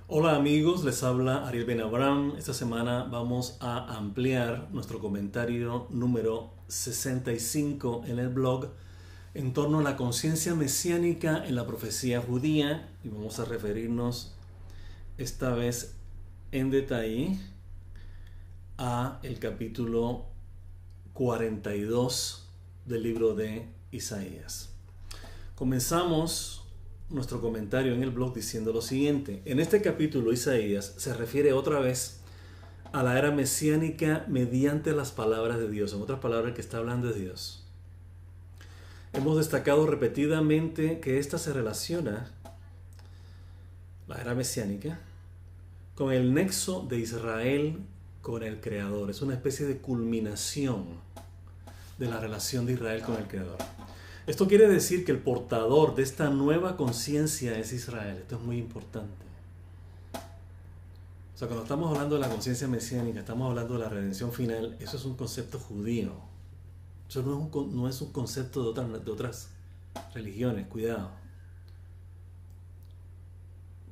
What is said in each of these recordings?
Hola amigos, les habla Ariel Ben Abraham. Esta semana vamos a ampliar nuestro comentario número 65 en el blog en torno a la conciencia mesiánica en la profecía judía y vamos a referirnos esta vez en detalle a el capítulo 42 del libro de Isaías. Comenzamos nuestro comentario en el blog diciendo lo siguiente. En este capítulo Isaías se refiere otra vez a la era mesiánica mediante las palabras de Dios. En otras palabras, el que está hablando es Dios. Hemos destacado repetidamente que esta se relaciona, la era mesiánica, con el nexo de Israel con el Creador. Es una especie de culminación de la relación de Israel con el Creador. Esto quiere decir que el portador de esta nueva conciencia es Israel. Esto es muy importante. O sea, cuando estamos hablando de la conciencia mesiánica, estamos hablando de la redención final, eso es un concepto judío. Eso no es un concepto de otras religiones, cuidado.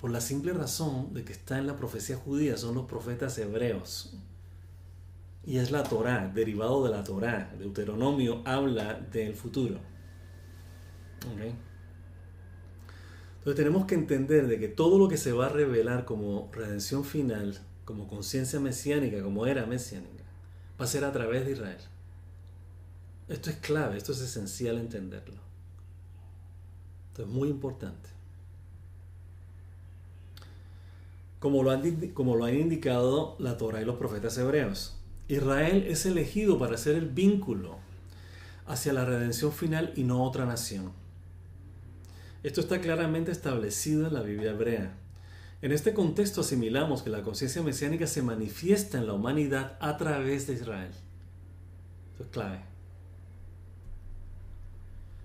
Por la simple razón de que está en la profecía judía, son los profetas hebreos. Y es la Torá, derivado de la Torá. Deuteronomio habla del futuro. Okay. Entonces tenemos que entender de que todo lo que se va a revelar como redención final, como conciencia mesiánica, como era mesiánica, va a ser a través de Israel. Esto es clave, esto es esencial entenderlo. Esto es muy importante. Como lo han indicado la Torá y los profetas hebreos, Israel es elegido para ser el vínculo hacia la redención final y no otra nación. Esto está claramente establecido en la Biblia hebrea. En este contexto asimilamos que la conciencia mesiánica se manifiesta en la humanidad a través de Israel. Esto es clave.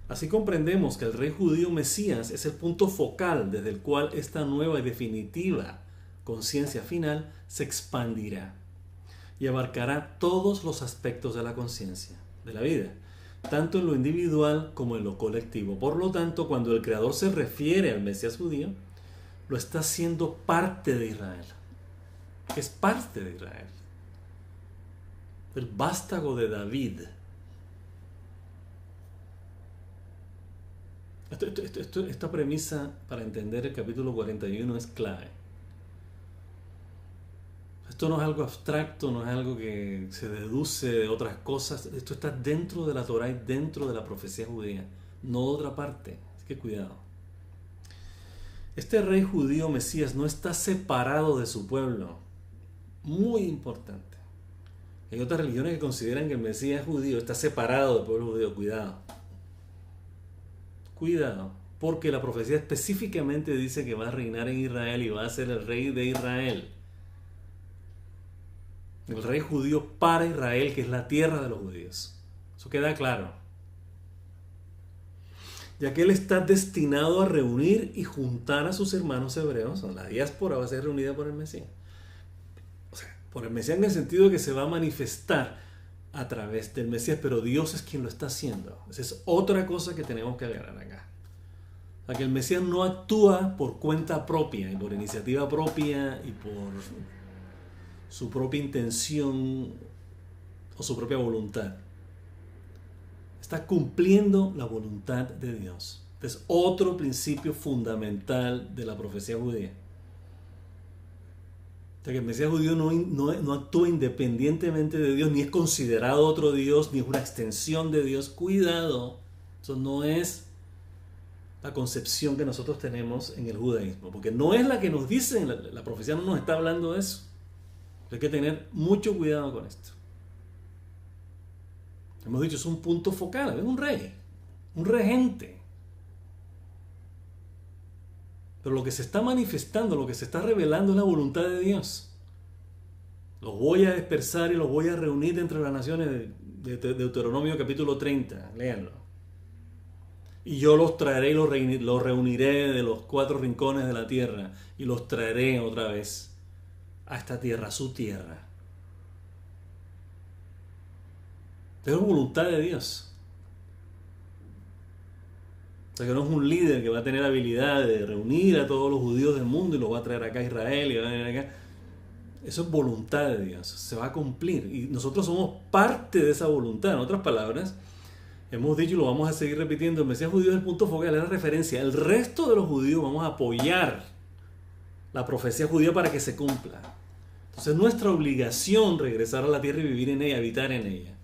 Así comprendemos que el rey judío Mesías es el punto focal desde el cual esta nueva y definitiva conciencia final se expandirá y abarcará todos los aspectos de la conciencia, de la vida, tanto en lo individual como en lo colectivo. Por lo tanto, cuando el Creador se refiere al Mesías judío, lo está haciendo parte de Israel. Es parte de Israel. El vástago de David. Esta premisa para entender el capítulo 41 es clave. Esto no es algo abstracto, no es algo que se deduce de otras cosas. Esto está dentro de la Torá y dentro de la profecía judía, no de otra parte. Así que cuidado. Este rey judío Mesías no está separado de su pueblo. Muy importante. Hay otras religiones que consideran que el Mesías judío está separado del pueblo judío. Cuidado. Cuidado. Porque la profecía específicamente dice que va a reinar en Israel y va a ser el rey de Israel. El rey judío para Israel, que es la tierra de los judíos. Eso queda claro. Ya que él está destinado a reunir y juntar a sus hermanos hebreos, la diáspora va a ser reunida por el Mesías. O sea, por el Mesías en el sentido de que se va a manifestar a través del Mesías, pero Dios es quien lo está haciendo. Esa es otra cosa que tenemos que aclarar acá. O sea, que el Mesías no actúa por cuenta propia, y por iniciativa propia, y por su propia intención o su propia voluntad. Está cumpliendo la voluntad de Dios. Este es otro principio fundamental de la profecía judía. O sea, que el Mesías judío no actúa independientemente de Dios, ni es considerado otro Dios, ni es una extensión de Dios. Cuidado, eso no es la concepción que nosotros tenemos en el judaísmo, porque no es la que nos dicen, la profecía no nos está hablando de eso. Hay que tener mucho cuidado con esto. Hemos dicho, es un punto focal, es un rey, un regente. Pero lo que se está manifestando, lo que se está revelando es la voluntad de Dios. Los voy a dispersar y los voy a reunir entre las naciones de Deuteronomio capítulo 30. Léanlo. Y yo los traeré y los reuniré de los cuatro rincones de la tierra y los traeré otra vez a esta tierra, a su tierra. Es voluntad de Dios. sea, que no es un líder que va a tener habilidad de reunir a todos los judíos del mundo y los va a traer acá a Israel y va a venir acá. Eso es voluntad de Dios, se va a cumplir y nosotros somos parte de esa voluntad. En otras palabras, hemos dicho y lo vamos a seguir repitiendo, el Mesías judío es el punto focal, es la referencia. El resto de los judíos vamos a apoyar la profecía judía para que se cumpla. Entonces es nuestra obligación regresar a la tierra y vivir en ella, habitar en ella.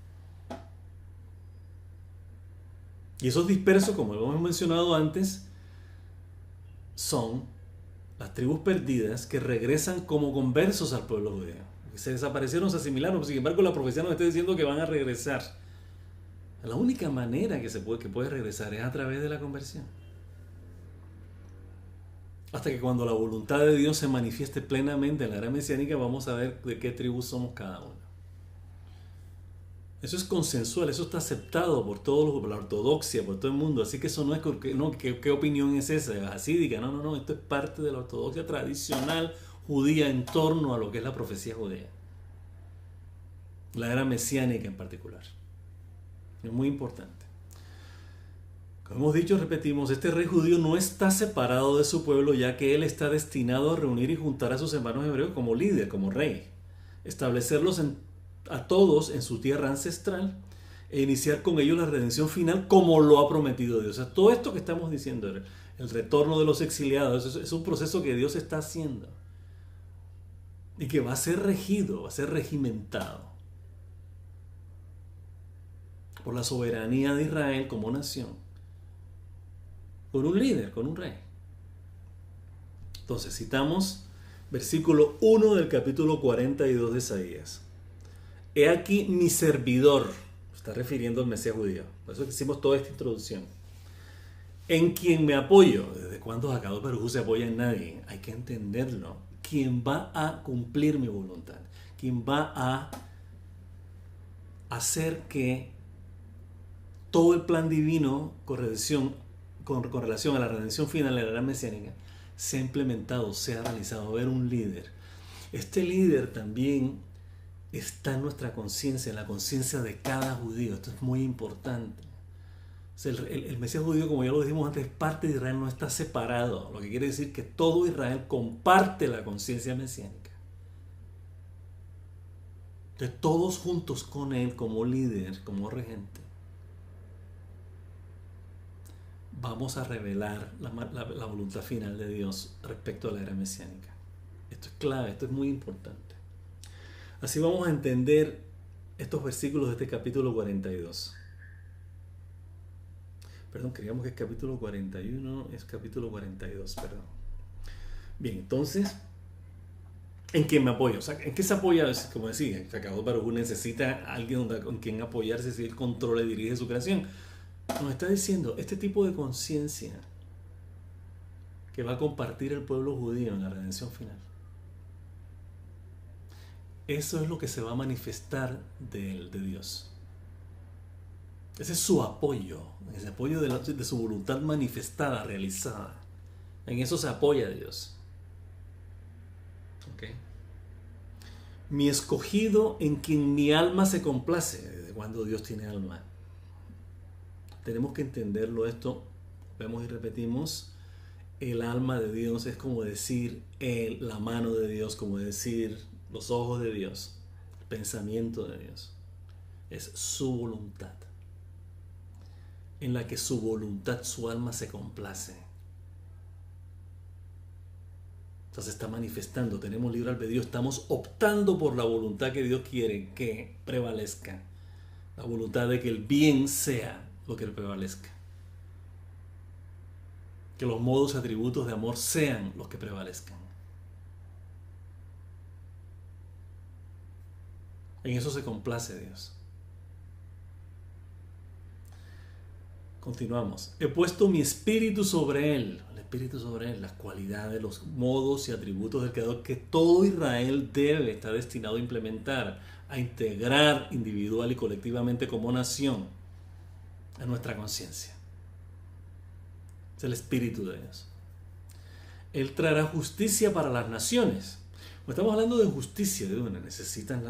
Y esos dispersos, como lo hemos mencionado antes, son las tribus perdidas que regresan como conversos al pueblo judío. Que se desaparecieron, se asimilaron, sin embargo la profecía nos está diciendo que van a regresar. La única manera que puede regresar es a través de la conversión. Hasta que cuando la voluntad de Dios se manifieste plenamente en la era mesiánica, vamos a ver de qué tribu somos cada uno. Eso es consensual, eso está aceptado por la ortodoxia, por todo el mundo. Así que eso no es ¿qué opinión es esa? Hasídica. No, esto es parte de la ortodoxia tradicional judía en torno a lo que es la profecía judía. La era mesiánica en particular. Es muy importante. Como hemos dicho, repetimos, este rey judío no está separado de su pueblo, ya que él está destinado a reunir y juntar a sus hermanos hebreos como líder, como rey. Establecerlos a todos en su tierra ancestral e iniciar con ellos la redención final como lo ha prometido Dios. O sea, todo esto que estamos diciendo, el retorno de los exiliados, es un proceso que Dios está haciendo y que va a ser regido, va a ser regimentado por la soberanía de Israel como nación, por un líder, con un rey. Entonces citamos versículo 1 del capítulo 42 de Isaías. He aquí mi servidor, está refiriendo al Mesías judío, por eso hicimos toda esta introducción, en quien me apoyo. ¿Desde cuándo Akadosh Baruj Hu se apoya en nadie? Hay que entenderlo. Quien va a cumplir mi voluntad, quien va a hacer que todo el plan divino con relación a la redención final de la era mesiánica sea implementado, sea realizado. Va a haber un líder. Este líder también está en nuestra conciencia, en la conciencia de cada judío. Esto es muy importante. O sea, el Mesías judío, como ya lo dijimos antes, parte de Israel, no está separado. Lo que quiere decir que todo Israel comparte la conciencia mesiánica. Entonces, todos juntos con él, como líder, como regente, vamos a revelar la voluntad final de Dios respecto a la era mesiánica. Esto es clave, esto es muy importante. Así vamos a entender estos versículos de este capítulo 42. Perdón, creíamos que es capítulo 41, es capítulo 42, perdón. Bien, entonces, ¿en quién me apoyo? O sea, ¿en qué se apoya? Como decía, Akadosh Baruj Hu necesita a alguien con quien apoyarse si él controla y dirige su creación. Nos está diciendo, este tipo de conciencia que va a compartir el pueblo judío en la redención final, eso es lo que se va a manifestar de Dios. Ese es su apoyo, ese apoyo de su voluntad manifestada, realizada. En eso se apoya Dios. ¿Okay? Mi escogido en quien mi alma se complace. ¿Desde cuándo Dios tiene alma? Tenemos que entenderlo esto. Vemos y repetimos. El alma de Dios es como decir la mano de Dios, como decir los ojos de Dios, el pensamiento de Dios. Es su voluntad, en la que su voluntad, su alma se complace. Entonces está manifestando, tenemos libre albedrío, estamos optando por la voluntad que Dios quiere que prevalezca. La voluntad de que el bien sea lo que prevalezca. Que los modos y atributos de amor sean los que prevalezcan. En eso se complace Dios. Continuamos. He puesto mi espíritu sobre él. El espíritu sobre él. Las cualidades, los modos y atributos del Creador que todo Israel debe estar destinado a implementar, a integrar individual y colectivamente como nación a nuestra conciencia. Es el espíritu de Dios. Él traerá justicia para las naciones. Estamos hablando de justicia, necesitan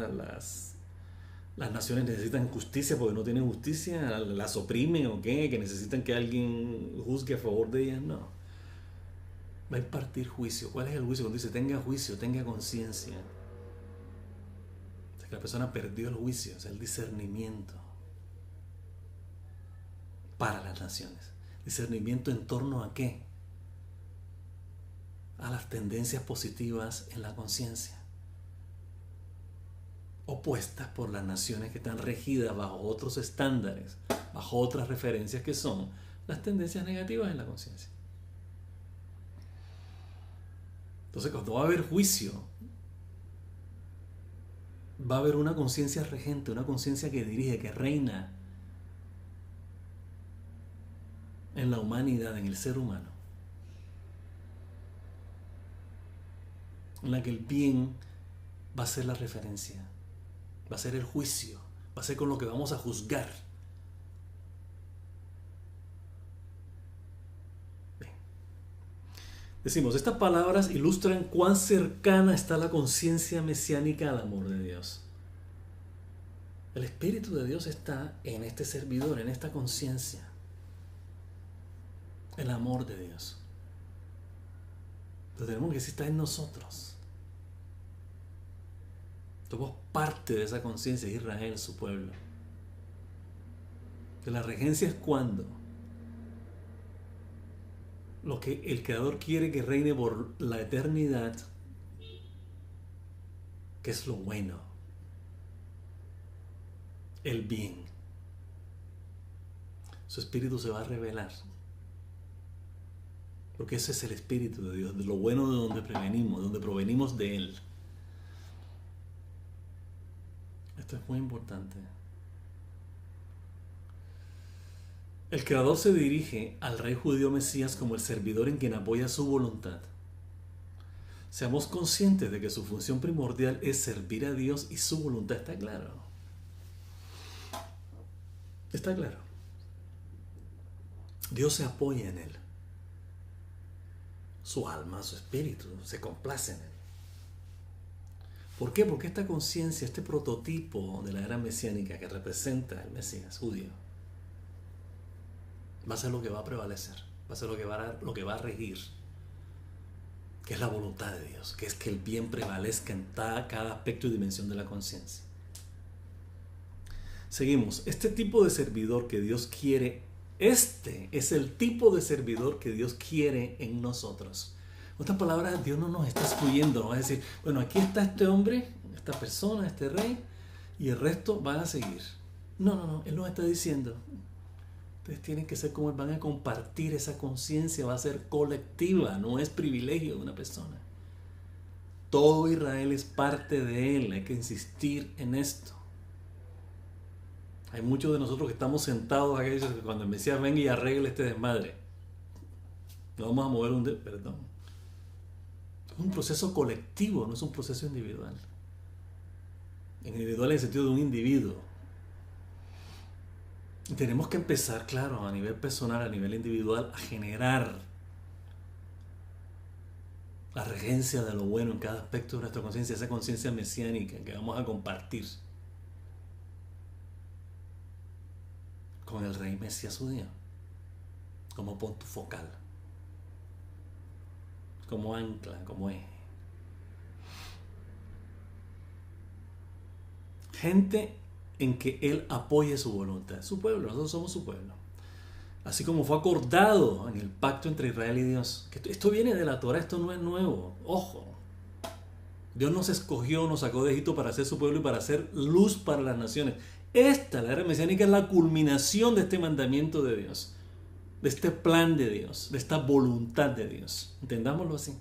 las naciones necesitan justicia porque no tienen justicia, las oprimen o qué, que necesitan que alguien juzgue a favor de ellas. No. Va a impartir juicio. ¿Cuál es el juicio? Cuando dice tenga juicio, tenga conciencia. O sea, que la persona perdió el juicio, o sea, el discernimiento para las naciones. ¿Discernimiento en torno a qué? A las tendencias positivas en la conciencia, opuestas por las naciones que están regidas bajo otros estándares, bajo otras referencias que son las tendencias negativas en la conciencia. Entonces, cuando va a haber juicio, va a haber una conciencia regente, una conciencia que dirige, que reina en la humanidad, en el ser humano, en la que el bien va a ser la referencia, va a ser el juicio, va a ser con lo que vamos a juzgar. Bien. Decimos, estas palabras ilustran cuán cercana está la conciencia mesiánica al amor de Dios. El Espíritu de Dios está en este servidor, en esta conciencia. El amor de Dios. Pero tenemos que decir, está en nosotros. Somos parte de esa conciencia de Israel, su pueblo. Que la regencia es cuando lo que el Creador quiere que reine por la eternidad, que es lo bueno, el bien. Su Espíritu se va a revelar. Porque ese es el Espíritu de Dios, de lo bueno de donde provenimos de Él. Esto es muy importante. El Creador se dirige al rey judío Mesías como el servidor en quien apoya su voluntad. Seamos conscientes de que su función primordial es servir a Dios y su voluntad está claro. Está claro. Dios se apoya en Él. Su alma, su espíritu, se complace en Él. ¿Por qué? Porque esta conciencia, este prototipo de la era mesiánica que representa el Mesías judío, va a ser lo que va a prevalecer, va a ser lo que va a regir, que es la voluntad de Dios, que es que el bien prevalezca en cada aspecto y dimensión de la conciencia. Seguimos. Este tipo de servidor que Dios quiere, este es el tipo de servidor que Dios quiere en nosotros. En otras palabras, Dios no nos está excluyendo, no va a decir, bueno, aquí está este hombre, esta persona, este rey, y el resto van a seguir. No, Él nos está diciendo, ustedes tienen que ser como Él, van a compartir esa conciencia, va a ser colectiva, no es privilegio de una persona. Todo Israel es parte de Él, hay que insistir en esto. Hay muchos de nosotros que estamos sentados aquí, que cuando el Mesías venga y arregle este desmadre, no vamos a mover perdón. Es un proceso colectivo, no es un proceso individual. Individual en el sentido de un individuo. Y tenemos que empezar, claro, a nivel personal, a nivel individual, a generar la regencia de lo bueno en cada aspecto de nuestra conciencia, esa conciencia mesiánica que vamos a compartir con el rey Mesías judío, como punto focal, como ancla, como eje. Gente en que Él apoye su voluntad, su pueblo, nosotros somos su pueblo. Así como fue acordado en el pacto entre Israel y Dios. Que esto viene de la Torah, esto no es nuevo. Ojo, Dios nos escogió, nos sacó de Egipto para ser su pueblo y para hacer luz para las naciones. La era mesiánica, es la culminación de este mandamiento de Dios, de este plan de Dios, de esta voluntad de Dios. Entendámoslo así.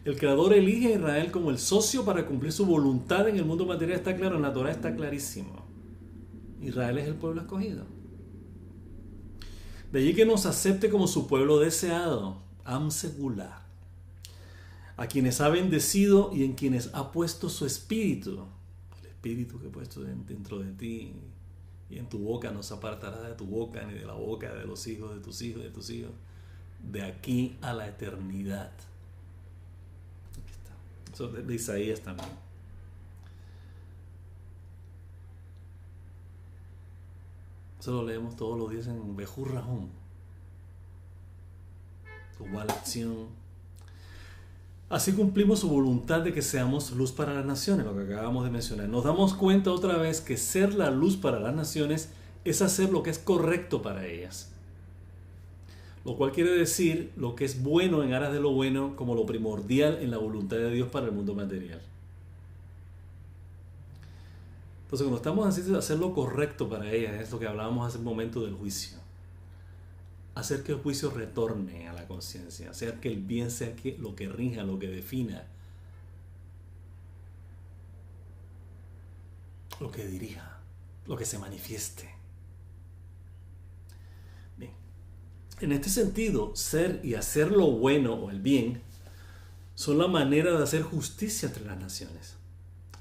El Creador elige a Israel como el socio para cumplir su voluntad en el mundo material. Está claro, en la Torah está clarísimo. Israel es el pueblo escogido. De allí que nos acepte como su pueblo deseado, Am Segula, a quienes ha bendecido y en quienes ha puesto su espíritu. El espíritu que he puesto dentro de ti y en tu boca no se apartará de tu boca ni de la boca de los hijos de tus hijos, de tus hijos, de aquí a la eternidad. Aquí está. Eso de Isaías también. Eso lo leemos todos los días en Bejur Rahum. Igual acción. Así cumplimos su voluntad de que seamos luz para las naciones, lo que acabamos de mencionar. Nos damos cuenta otra vez que ser la luz para las naciones es hacer lo que es correcto para ellas. Lo cual quiere decir lo que es bueno en aras de lo bueno como lo primordial en la voluntad de Dios para el mundo material. Entonces, cuando estamos haciendo hacer lo correcto para ellas, es lo que hablábamos hace un momento del juicio. Hacer que el juicio retorne a la conciencia, hacer que el bien sea lo que rija, lo que defina, lo que dirija, lo que se manifieste. Bien. En este sentido, ser y hacer lo bueno o el bien son la manera de hacer justicia entre las naciones,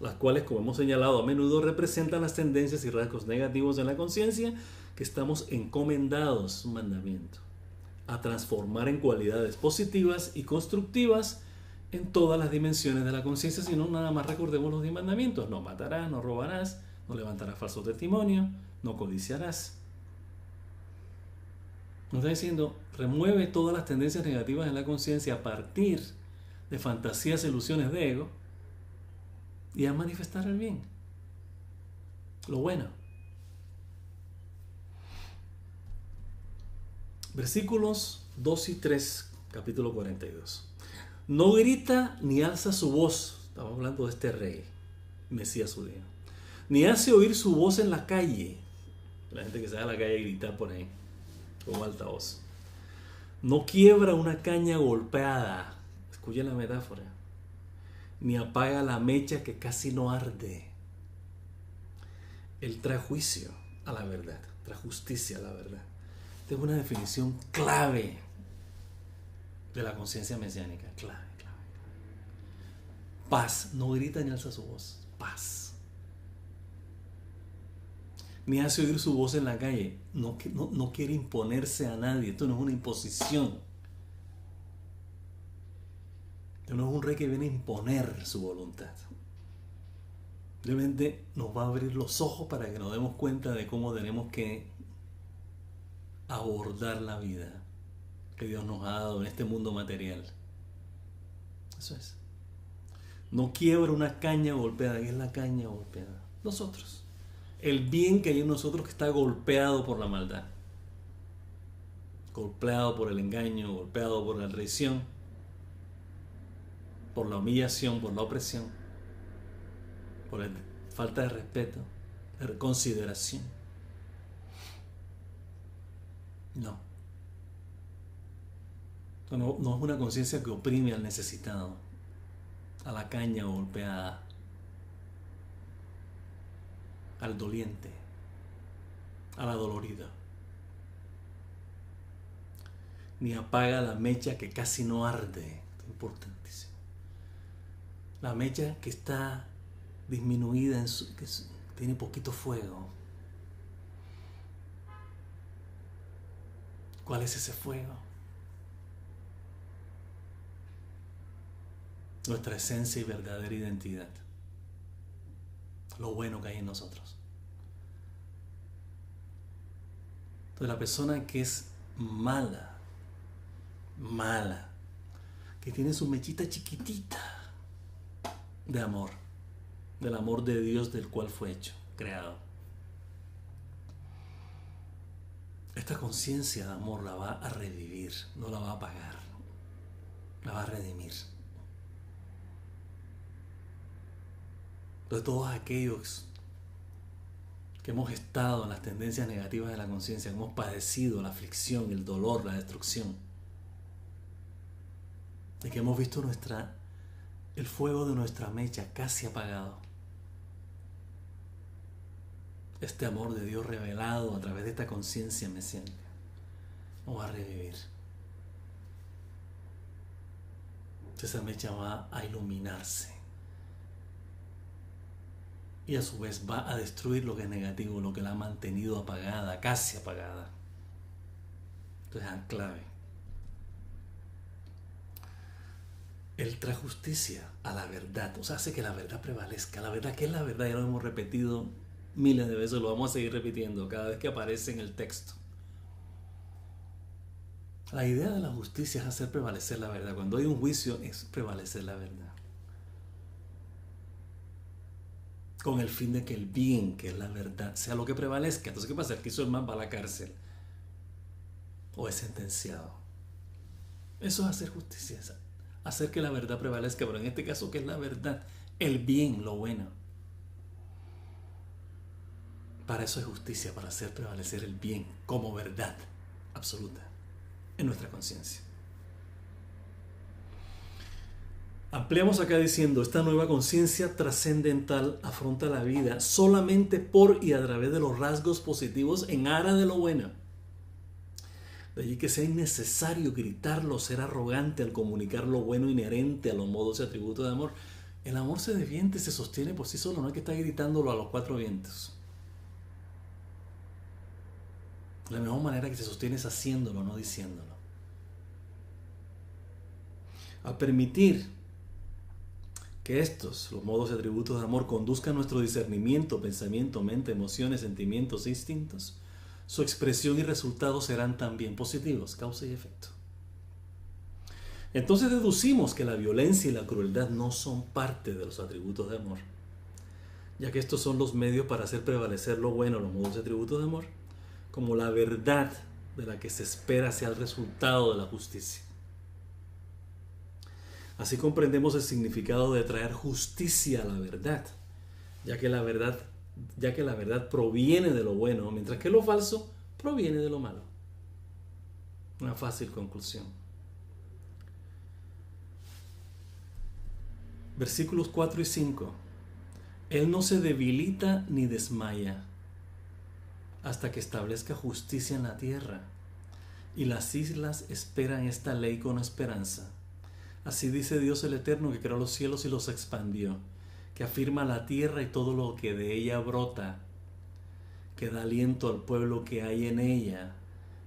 las cuales, como hemos señalado, a menudo representan las tendencias y rasgos negativos de la conciencia que estamos encomendados, un mandamiento, a transformar en cualidades positivas y constructivas en todas las dimensiones de la conciencia. Si no, nada más recordemos los 10 mandamientos: no matarás, no robarás, no levantarás falso testimonio, no codiciarás. Nos está diciendo, remueve todas las tendencias negativas en la conciencia a partir de fantasías e ilusiones de ego y a manifestar el bien, lo bueno. Versículos 2 y 3, capítulo 42. No grita ni alza su voz, estamos hablando de este rey, Mesías judío, ni hace oír su voz en la calle, la gente que sale a la calle a gritar por ahí, con alta voz. No quiebra una caña golpeada, escuchen la metáfora, ni apaga la mecha que casi no arde. Él trae juicio a la verdad, trae justicia a la verdad. Esta es una definición clave de la conciencia mesiánica, clave. Paz, no grita ni alza su voz, paz. Ni hace oír su voz en la calle, no quiere imponerse a nadie, esto no es una imposición. Esto no es un rey que viene a imponer su voluntad. Realmente nos va a abrir los ojos para que nos demos cuenta de cómo tenemos que abordar la vida que Dios nos ha dado en este mundo material. Eso es. No quiebra una caña golpeada. ¿Qué es la caña golpeada? Nosotros. El bien que hay en nosotros que está golpeado por la maldad, golpeado por el engaño, golpeado por la traición, por la humillación, por la opresión, por la falta de respeto, de consideración. No es una conciencia que oprime al necesitado, a la caña golpeada, al doliente, a la dolorida. Ni apaga la mecha que casi no arde. Esto es importantísimo. La mecha que está disminuida, que tiene poquito fuego. ¿Cuál es ese fuego? Nuestra esencia y verdadera identidad. Lo bueno que hay en nosotros. Entonces, la persona que es mala, que tiene su mechita chiquitita de amor, del amor de Dios del cual fue hecho, creado. Esta conciencia de amor la va a revivir, no la va a apagar, la va a redimir. Entonces, todos aquellos que hemos estado en las tendencias negativas de la conciencia, que hemos padecido la aflicción, el dolor, la destrucción, y que hemos visto el fuego de nuestra mecha casi apagado, este amor de Dios revelado a través de esta conciencia mesiánica nos va a revivir. Esa mecha va a iluminarse y a su vez va a destruir lo que es negativo, lo que la ha mantenido apagada, casi apagada. Entonces es clave. Él trae justicia a la verdad, o sea, hace que la verdad prevalezca. La verdad, ¿qué es la verdad? Ya lo hemos repetido miles de veces, lo vamos a seguir repitiendo cada vez que aparece en el texto. La idea de la justicia es hacer prevalecer la verdad. Cuando hay un juicio es prevalecer la verdad. Con el fin de que el bien, que es la verdad, sea lo que prevalezca. Entonces, ¿qué pasa? El que hizo el mal va a la cárcel o es sentenciado. Eso es hacer justicia, hacer que la verdad prevalezca. Pero en este caso, ¿qué es la verdad? El bien, lo bueno. Para eso es justicia, para hacer prevalecer el bien como verdad absoluta en nuestra conciencia. Ampliamos acá diciendo, esta nueva conciencia trascendental afronta la vida solamente por y a través de los rasgos positivos en aras de lo bueno. De allí que sea innecesario gritarlo, ser arrogante al comunicar lo bueno inherente a los modos y atributos de amor. El amor se defiende, se sostiene por sí solo, no hay que estar gritándolo a los cuatro vientos. La mejor manera que se sostiene es haciéndolo, no diciéndolo. Al permitir que estos, los modos y atributos de amor, conduzcan nuestro discernimiento, pensamiento, mente, emociones, sentimientos e instintos, su expresión y resultados serán también positivos, causa y efecto. Entonces deducimos que la violencia y la crueldad no son parte de los atributos de amor, ya que estos son los medios para hacer prevalecer lo bueno, los modos y atributos de amor, como la verdad de la que se espera sea el resultado de la justicia. Así comprendemos el significado de traer justicia a la verdad, ya que la verdad proviene de lo bueno, mientras que lo falso proviene de lo malo. Una fácil conclusión. Versículos 4 y 5. Él no se debilita ni desmaya hasta que establezca justicia en la tierra, y las islas esperan esta ley con esperanza. Así dice Dios el Eterno, que creó los cielos y los expandió, que afirma la tierra y todo lo que de ella brota, que da aliento al pueblo que hay en ella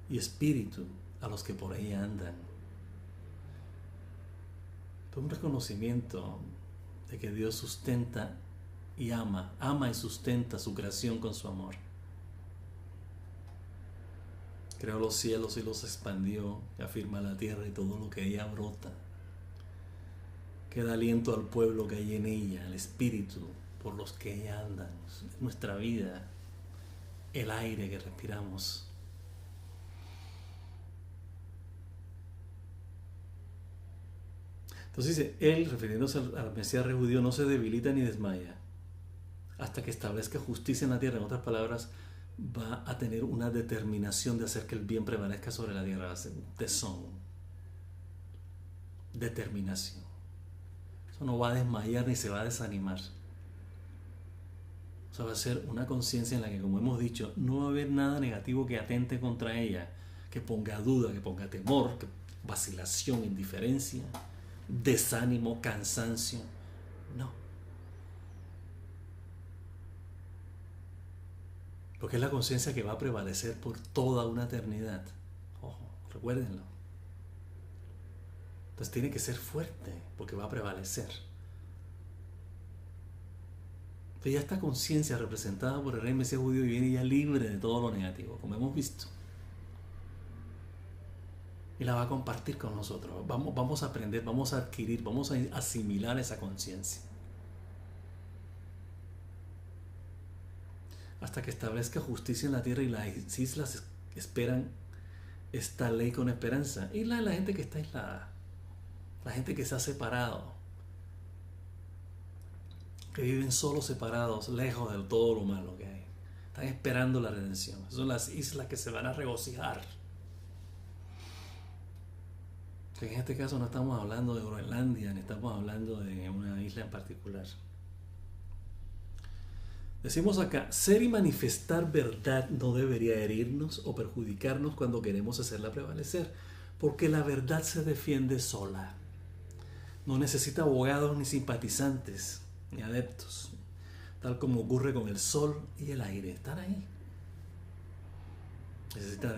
y espíritu a los que por ella andan. Es un reconocimiento de que Dios sustenta y ama y sustenta su creación con su amor. Creó los cielos y los expandió, que afirma la tierra y todo lo que de ella brota, que da aliento al pueblo que hay en ella, al espíritu por los que ella andan. Nuestra vida, el aire que respiramos. Entonces dice, él, refiriéndose al Mesías judío, no se debilita ni desmaya hasta que establezca justicia en la tierra. En otras palabras, va a tener una determinación de hacer que el bien prevalezca sobre la tierra. Va a ser un tesón, determinación. Eso no va a desmayar ni se va a desanimar. O sea, va a ser una conciencia en la que, como hemos dicho, no va a haber nada negativo que atente contra ella, que ponga duda, que ponga temor, que vacilación, indiferencia, desánimo, cansancio. No. Porque es la conciencia que va a prevalecer por toda una eternidad. Ojo, recuérdenlo. Entonces tiene que ser fuerte, porque va a prevalecer. Entonces ya esta conciencia representada por el rey Mesías judío viene ya libre de todo lo negativo, como hemos visto. Y la va a compartir con nosotros. Vamos a aprender, vamos a adquirir, vamos a asimilar esa conciencia. Hasta que establezca justicia en la tierra y las islas esperan esta ley con esperanza. Y la gente que está aislada, la gente que se ha separado, que viven solos, separados, lejos de todo lo malo que hay. Están esperando la redención. Son las islas que se van a regocijar. En este caso no estamos hablando de Groenlandia, ni estamos hablando de una isla en particular. Decimos acá, ser y manifestar verdad no debería herirnos o perjudicarnos cuando queremos hacerla prevalecer, porque la verdad se defiende sola. No necesita abogados ni simpatizantes, ni adeptos, tal como ocurre con el sol y el aire. Están ahí. Necesita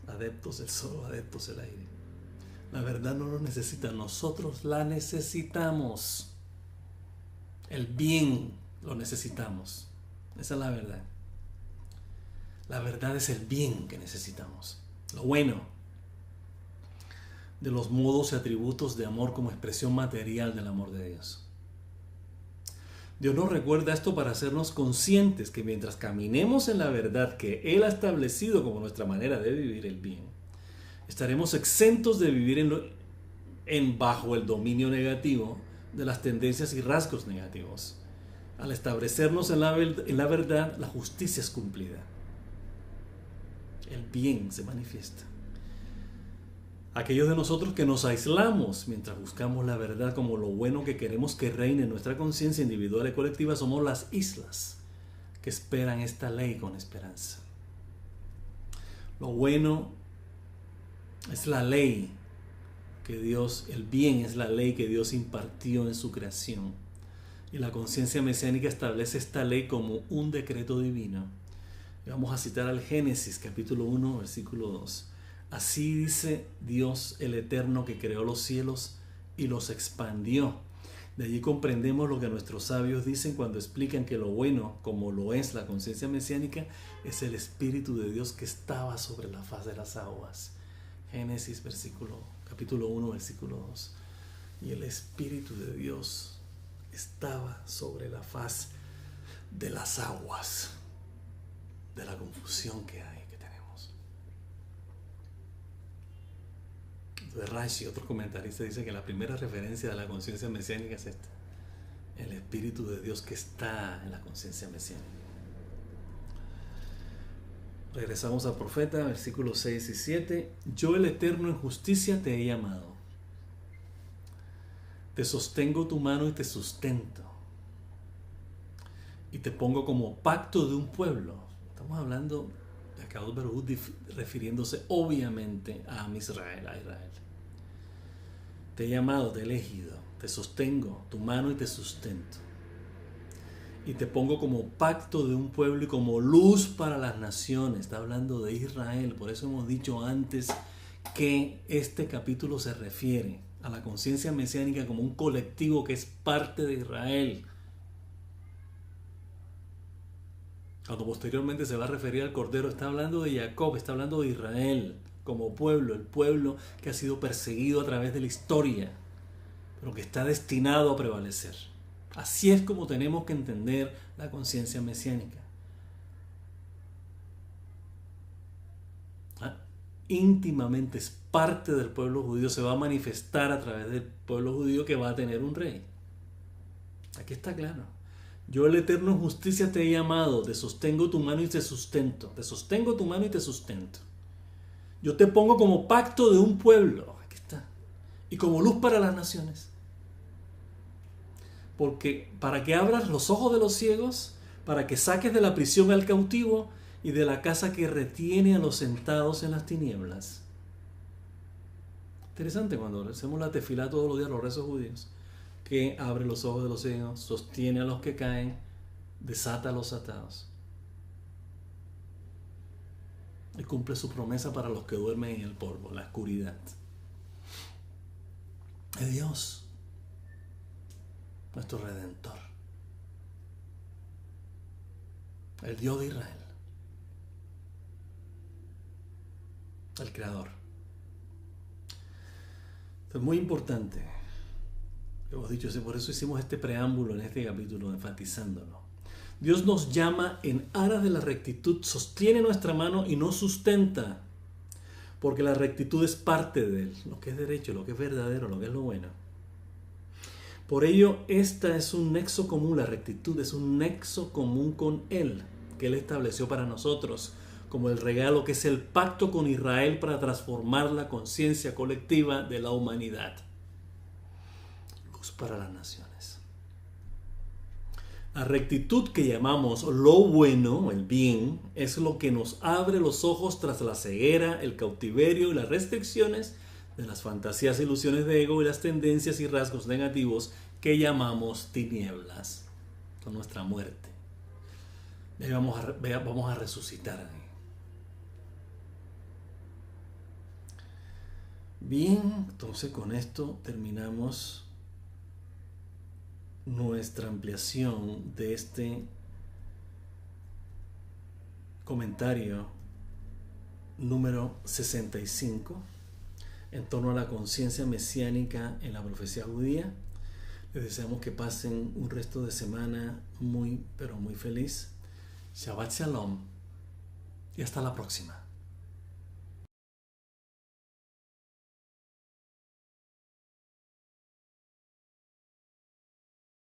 adeptos el sol, adeptos el aire. La verdad no lo necesita, nosotros la necesitamos. El bien lo necesitamos. Esa es la verdad. La verdad es el bien que necesitamos. Lo bueno. De los modos y atributos de amor como expresión material del amor de Dios. Dios nos recuerda esto para hacernos conscientes que mientras caminemos en la verdad que Él ha establecido como nuestra manera de vivir el bien, estaremos exentos de vivir bajo el dominio negativo de las tendencias y rasgos negativos. Al establecernos en la verdad, la justicia es cumplida. El bien se manifiesta. Aquellos de nosotros que nos aislamos mientras buscamos la verdad como lo bueno que queremos que reine en nuestra conciencia individual y colectiva, somos las islas que esperan esta ley con esperanza. Lo bueno es la ley que Dios, el bien es la ley que Dios impartió en su creación. Y la conciencia mesiánica establece esta ley como un decreto divino. Y vamos a citar al Génesis capítulo 1, versículo 2. Así dice Dios el Eterno que creó los cielos y los expandió. De allí comprendemos lo que nuestros sabios dicen cuando explican que lo bueno, como lo es la conciencia mesiánica, es el Espíritu de Dios que estaba sobre la faz de las aguas. Génesis capítulo 1, versículo 2. Y el Espíritu de Dios estaba sobre la faz de las aguas, de la confusión que hay. Rashi, otro comentarista, dice que la primera referencia de la conciencia mesiánica es esta: el Espíritu de Dios que está en la conciencia mesiánica. Regresamos al profeta, versículos 6 y 7. Yo, el Eterno, en justicia te he llamado. Te sostengo tu mano y te sustento. Y te pongo como pacto de un pueblo. Estamos hablando de Akadosh Baruj Hu, refiriéndose obviamente a Israel, a Israel. Te he llamado, te he elegido, te sostengo tu mano y te sustento. Y te pongo como pacto de un pueblo y como luz para las naciones. Está hablando de Israel. Por eso hemos dicho antes que este capítulo se refiere a la conciencia mesiánica como un colectivo que es parte de Israel. Cuando posteriormente se va a referir al Cordero, está hablando de Jacob, está hablando de Israel como pueblo, el pueblo que ha sido perseguido a través de la historia, pero que está destinado a prevalecer. Así es como tenemos que entender la conciencia mesiánica. Íntimamente es parte del pueblo judío, se va a manifestar a través del pueblo judío que va a tener un rey. Aquí está claro. Yo, el Eterno, en justicia te he llamado, te sostengo tu mano y te sustento. Te sostengo tu mano y te sustento. Yo te pongo como pacto de un pueblo. Aquí está. Y como luz para las naciones. Porque para que abras los ojos de los ciegos, para que saques de la prisión al cautivo y de la casa que retiene a los sentados en las tinieblas. Interesante cuando hacemos la tefilá todos los días, los rezos judíos, que abre los ojos de los ciegos, sostiene a los que caen, desata a los atados. Y cumple su promesa para los que duermen en el polvo, la oscuridad. Es Dios, nuestro Redentor, el Dios de Israel, el Creador. Esto es muy importante. Hemos dicho, por eso hicimos este preámbulo en este capítulo, enfatizándolo. Dios nos llama en aras de la rectitud, sostiene nuestra mano y nos sustenta, porque la rectitud es parte de Él, lo que es derecho, lo que es verdadero, lo que es lo bueno. Por ello, esta es un nexo común, la rectitud es un nexo común con Él, que Él estableció para nosotros, como el regalo que es el pacto con Israel para transformar la conciencia colectiva de la humanidad. Luz para las naciones. La rectitud que llamamos lo bueno, el bien, es lo que nos abre los ojos tras la ceguera, el cautiverio y las restricciones de las fantasías e ilusiones de ego y las tendencias y rasgos negativos que llamamos tinieblas, con nuestra muerte. Vamos a resucitar ahí. Bien, entonces con esto terminamos nuestra ampliación de este comentario número 65 en torno a la conciencia mesiánica en la profecía judía. Les deseamos que pasen un resto de semana muy, pero muy feliz. Shabbat Shalom y hasta la próxima.